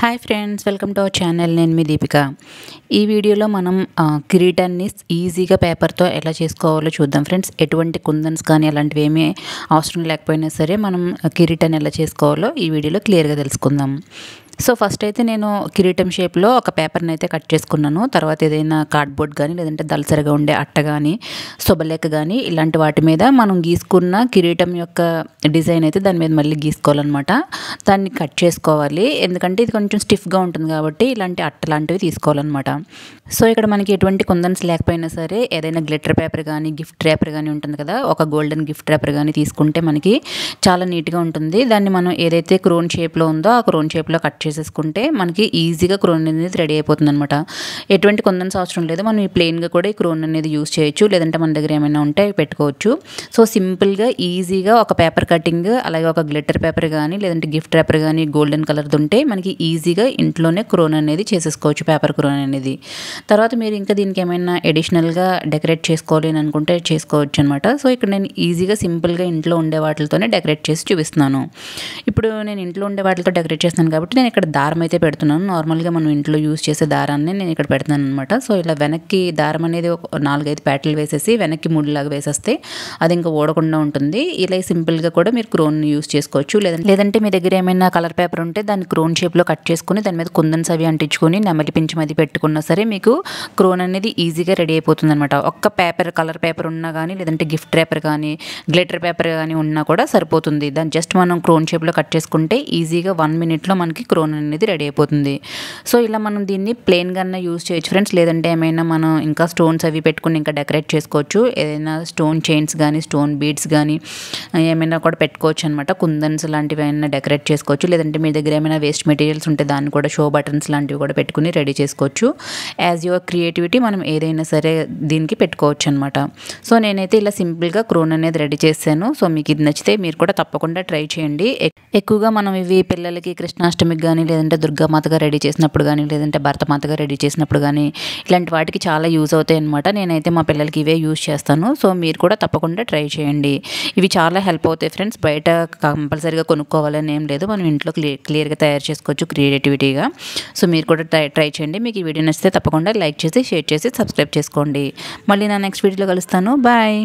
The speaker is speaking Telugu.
Hi friends, welcome to our channel. నేను మీ దీపిక. ఈ వీడియోలో మనం కిరీటాన్ని ఈజీగా పేపర్తో ఎలా చేసుకోవాలో చూద్దాం ఫ్రెండ్స్. ఎటువంటి కుందన్స్ కానీ అలాంటివి ఏమీ అవసరం లేకపోయినా సరే మనం కిరీటాన్ని ఎలా చేసుకోవాలో ఈ వీడియోలో క్లియర్గా తెలుసుకుందాం. సో ఫస్ట్ అయితే నేను కిరీటం షేప్లో ఒక పేపర్ని అయితే కట్ చేసుకున్నాను. తర్వాత ఏదైనా కార్డ్బోర్డ్ కానీ లేదంటే దళసరిగా ఉండే అట్ట కానీ శుభలేఖ కానీ ఇలాంటి వాటి మీద మనం గీసుకున్న కిరీటం యొక్క డిజైన్ అయితే దాని మీద మళ్ళీ గీసుకోవాలన్నమాట. దాన్ని కట్ చేసుకోవాలి, ఎందుకంటే ఇది కొంచెం స్టిఫ్గా ఉంటుంది కాబట్టి ఇలాంటి అట్ట లాంటివి తీసుకోవాలన్నమాట. సో ఇక్కడ మనకి ఎటువంటి కుందన్స్ లేకపోయినా సరే ఏదైనా గ్లిటర్ పేపర్ కానీ గిఫ్ట్ ర్యాపర్ కానీ ఉంటుంది కదా, ఒక గోల్డెన్ గిఫ్ట్ ర్యాపర్ కానీ తీసుకుంటే మనకి చాలా నీట్గా ఉంటుంది. దాన్ని మనం ఏదైతే క్రోన్ షేప్లో ఉందో ఆ క్రోన్ షేప్లో కట్ చేసేసుకుంటే మనకి ఈజీగా క్రోన్ అనేది రెడీ అయిపోతుంది అనమాట. ఎటువంటి కుందన్స్ అవసరం లేదు, మనం ఈ ప్లెయిన్గా కూడా ఈ క్రోన్ అనేది యూజ్ చేయొచ్చు, లేదంటే మన దగ్గర ఏమైనా ఉంటే అవి పెట్టుకోవచ్చు. సో సింపుల్గా ఈజీగా ఒక పేపర్ కటింగ్, అలాగే ఒక గ్లిటర్ పేపర్ కానీ లేదంటే గిఫ్ట్ ర్యాపర్ కానీ గోల్డెన్ కలర్ది ఉంటే మనకి ఈజీగా ఇంట్లోనే క్రోన్ అనేది చేసేసుకోవచ్చు, పేపర్ క్రోన్ అనేది. తర్వాత మీరు ఇంకా దీనికి ఏమైనా అడిషనల్గా డెకరేట్ చేసుకోవాలి అని అనుకుంటే చేసుకోవచ్చు అనమాట. సో ఇక్కడ నేను ఈజీగా సింపుల్గా ఇంట్లో ఉండే వాటితోనే డెకరేట్ చేసి చూపిస్తున్నాను. ఇప్పుడు నేను ఇంట్లో ఉండే వాటితో డెకరేట్ చేస్తున్నాను కాబట్టి నేను ఇక్కడ దారం అయితే పెడుతున్నాను. నార్మల్గా మనం ఇంట్లో యూజ్ చేసే దారాన్ని నేను ఇక్కడ పెడుతున్నాను అనమాట. సో ఇలా వెనక్కి దారం అనేది ఒక 4-5 ప్యాటలు వేసేసి వెనక్కి ముడిలాగా వేసేస్తే అది ఇంకా ఓడకుండా ఉంటుంది. ఇలా సింపుల్గా కూడా మీరు క్రోన్ యూజ్ చేసుకోవచ్చు. లేదంటే మీ దగ్గర ఏమైనా కలర్ పేపర్ ఉంటే దాన్ని క్రోన్ షేప్లో కట్ చేసుకుని దాని మీద కుందన్స్ అవి అంటించుకొని నెమలి పింఛం అది పెట్టుకున్నా సరే మీకు క్రోన్ అనేది ఈజీగా రెడీ అయిపోతుంది అనమాట. ఒక్క పేపర్ కలర్ పేపర్ ఉన్నా కానీ లేదంటే గిఫ్ట్ పేపర్ కానీ గ్లిటర్ పేపర్ కానీ ఉన్నా కూడా సరిపోతుంది. దాన్ని జస్ట్ మనం క్రోన్ షేప్లో కట్ చేసుకుంటే ఈజీగా 1 మినిట్లో మనకి క్రోన్ అనేది రెడీ అయిపోతుంది. సో ఇలా మనం దీన్ని ప్లెయిన్గా యూజ్ చేయొచ్చు ఫ్రెండ్స్. లేదంటే ఏమైనా మనం ఇంకా స్టోన్స్ అవి పెట్టుకుని ఇంకా డెకరేట్ చేసుకోవచ్చు. ఏదైనా స్టోన్ చైన్స్ కానీ స్టోన్ బీడ్స్ కానీ ఏమైనా కూడా పెట్టుకోవచ్చు అనమాట. కుందన్స్ లాంటివి ఏమైనా డెకరేట్ చేసుకోవచ్చు. లేదంటే మీ దగ్గర ఏమైనా వేస్ట్ మెటీరియల్స్ ఉంటే దాన్ని కూడా షో బటన్స్ లాంటివి కూడా పెట్టుకుని రెడీ చేసుకోవచ్చు. యాజ్ యువర్ క్రియేటివిటీ మనం ఏదైనా సరే దీనికి పెట్టుకోవచ్చు అనమాట. సో నేనైతే ఇలా సింపుల్గా క్రోన్ అనేది రెడీ చేశాను. సో మీకు ఇది నచ్చితే మీరు కూడా తప్పకుండా ట్రై చేయండి. ఎక్కువగా మనం ఇవి పిల్లలకి కృష్ణాష్టమికి కానీ లేదంటే దుర్గామాతగా రెడీ చేసినప్పుడు కానీ లేదంటే భరతమాతగా రెడీ చేసినప్పుడు కానీ ఇలాంటి వాటికి చాలా యూజ్ అవుతాయి అనమాట. నేనైతే మా పిల్లలకి ఇవే యూజ్ చేస్తాను. సో మీరు కూడా తప్పకుండా ట్రై చేయండి. ఇవి చాలా హెల్ప్ అవుతాయి ఫ్రెండ్స్. బయట కంపల్సరీగా కొనుక్కోవాలని ఏం లేదు, మనం ఇంట్లో క్లియర్గా తయారు చేసుకోవచ్చు క్రియేటివిటీగా. సో మీరు కూడా ట్రై చేయండి. మీకు ఈ వీడియో నచ్చితే తప్పకుండా లైక్ చేసి షేర్ చేసి సబ్స్క్రైబ్ చేసుకోండి. మళ్ళీ నా నెక్స్ట్ వీడియోలో కలుస్తాను. బాయ్.